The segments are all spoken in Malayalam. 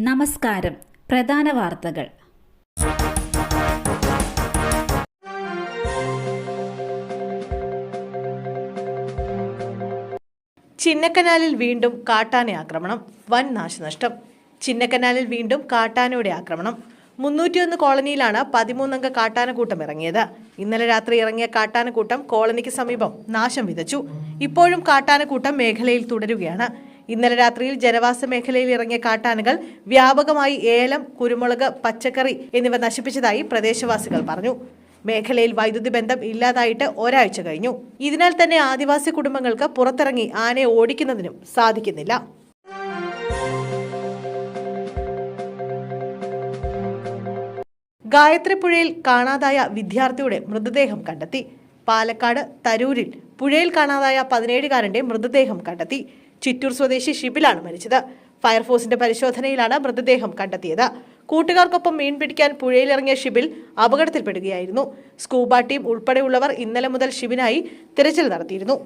നമസ്കാരം. പ്രധാന വാർത്തകൾ. ചിന്നക്കനാലിൽ വീണ്ടും കാട്ടാന ആക്രമണം, വൻ നാശനഷ്ടം. ചിന്നക്കനാലിൽ വീണ്ടും കാട്ടാനയുടെ ആക്രമണം. 301 കോളനിയിലാണ് 13-അംഗ കാട്ടാനക്കൂട്ടം ഇറങ്ങിയത്. ഇന്നലെ രാത്രി ഇറങ്ങിയ കാട്ടാനക്കൂട്ടം കോളനിക്ക് സമീപം നാശം വിതച്ചു. ഇപ്പോഴും കാട്ടാനക്കൂട്ടം മേഖലയിൽ തുടരുകയാണ്. ഇന്നലെ രാത്രിയിൽ ജനവാസ മേഖലയിൽ ഇറങ്ങിയ കാട്ടാനകൾ വ്യാപകമായി ഏലം, കുരുമുളക്, പച്ചക്കറി എന്നിവ നശിപ്പിച്ചതായി പ്രദേശവാസികൾ പറഞ്ഞു. മേഖലയിൽ വൈദ്യുതി ബന്ധം ഇല്ലാതായിട്ട് ഒരാഴ്ച കഴിഞ്ഞു. ഇതിനാൽ തന്നെ ആദിവാസി കുടുംബങ്ങൾക്ക് പുറത്തിറങ്ങി ആനയെ ഓടിക്കുന്നതിനും സാധിക്കുന്നില്ല. ഗായത്രി പുഴയിൽ കാണാതായ വിദ്യാർത്ഥിയുടെ മൃതദേഹം കണ്ടെത്തി. പാലക്കാട് തരൂരിൽ പുഴയിൽ കാണാതായ 17-കാരന്റെ മൃതദേഹം കണ്ടെത്തി. ചിറ്റൂർ സ്വദേശി ഷിബിലാണ് മരിച്ചത്. ഫയർഫോഴ്സിന്റെ പരിശോധനയിലാണ് മൃതദേഹം കണ്ടെത്തിയത്. കൂട്ടുകാർക്കൊപ്പം മീൻ പിടിക്കാൻ പുഴയിലിറങ്ങിയ ഷിബിൽ അപകടത്തിൽപ്പെടുകയായിരുന്നു. സ്കൂബ ടീം ഉൾപ്പെടെയുള്ളവർ ഇന്നലെ മുതൽ ഷിബിനായി തിരച്ചിൽ നടത്തിയിരുന്നു.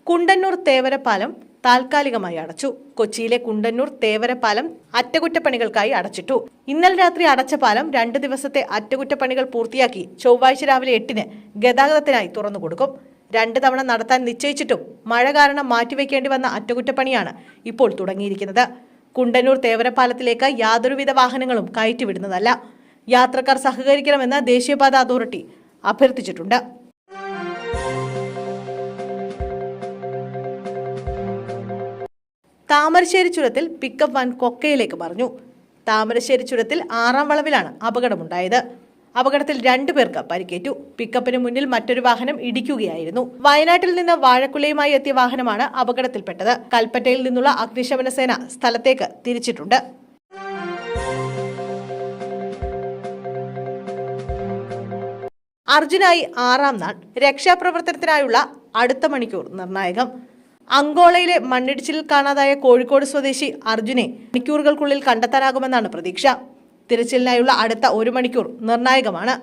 കുണ്ടന്നൂർ തേവരപ്പാലം താൽക്കാലികമായി അടച്ചു. കൊച്ചിയിലെ കുണ്ടന്നൂർ തേവരപ്പാലം അറ്റകുറ്റപ്പണികൾക്കായി അടച്ചിട്ടു. ഇന്നലെ രാത്രി അടച്ച പാലം 2 ദിവസത്തെ അറ്റകുറ്റപ്പണികൾ പൂർത്തിയാക്കി ചൊവ്വാഴ്ച രാവിലെ 8-ന് ഗതാഗതത്തിനായി തുറന്നുകൊടുക്കും. 2 തവണ നടത്താൻ നിശ്ചയിച്ചിട്ടും മഴ കാരണം മാറ്റിവെക്കേണ്ടി വന്ന അറ്റകുറ്റപ്പണിയാണ് ഇപ്പോൾ തുടങ്ങിയിരിക്കുന്നത്. കുണ്ടന്നൂർ തേവരപ്പാലത്തിലേക്ക് യാതൊരുവിധ വാഹനങ്ങളും കയറ്റിവിടുന്നതല്ല. യാത്രക്കാർ സഹകരിക്കണമെന്ന് ദേശീയപാത അതോറിറ്റി അഭ്യർത്ഥിച്ചിട്ടുണ്ട്. താമരശ്ശേരി ചുരത്തിൽ പിക്കപ്പ് വാൻ കൊക്കയിലേക്ക് മറിഞ്ഞു. താമരശ്ശേരി ചുരത്തിൽ 6-ാം വളവിലാണ് അപകടമുണ്ടായത്. അപകടത്തിൽ 2 പേർക്ക് പരിക്കേറ്റു. പിക്കപ്പിന് മുന്നിൽ മറ്റൊരു വാഹനം ഇടിക്കുകയായിരുന്നു. വയനാട്ടിൽ നിന്ന് വാഴക്കുലയുമായി എത്തിയ വാഹനമാണ് അപകടത്തിൽപ്പെട്ടത്. കൽപ്പറ്റയിൽ നിന്നുള്ള അഗ്നിശമന സേന സ്ഥലത്തേക്ക് തിരിച്ചിട്ടുണ്ട്. അർജുനായി 6-ാം നാൾ. രക്ഷാപ്രവർത്തനത്തിനായുള്ള അടുത്ത മണിക്കൂർ നിർണായകം. അങ്കോളയിലെ മണ്ണിടിച്ചിലിൽ കാണാതായ കോഴിക്കോട് സ്വദേശി അർജുനെ മണിക്കൂറുകൾക്കുള്ളിൽ കണ്ടെത്താനാകുമെന്നാണ് പ്രതീക്ഷ. തിരച്ചിലിനായുള്ള അടുത്ത 1 മണിക്കൂർ നിർണായകമാണ്.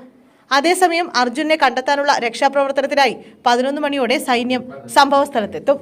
അതേസമയം അർജുനെ കണ്ടെത്താനുള്ള രക്ഷാപ്രവർത്തനത്തിനായി 11 മണിയോടെ സൈന്യം സംഭവസ്ഥലത്തെത്തും.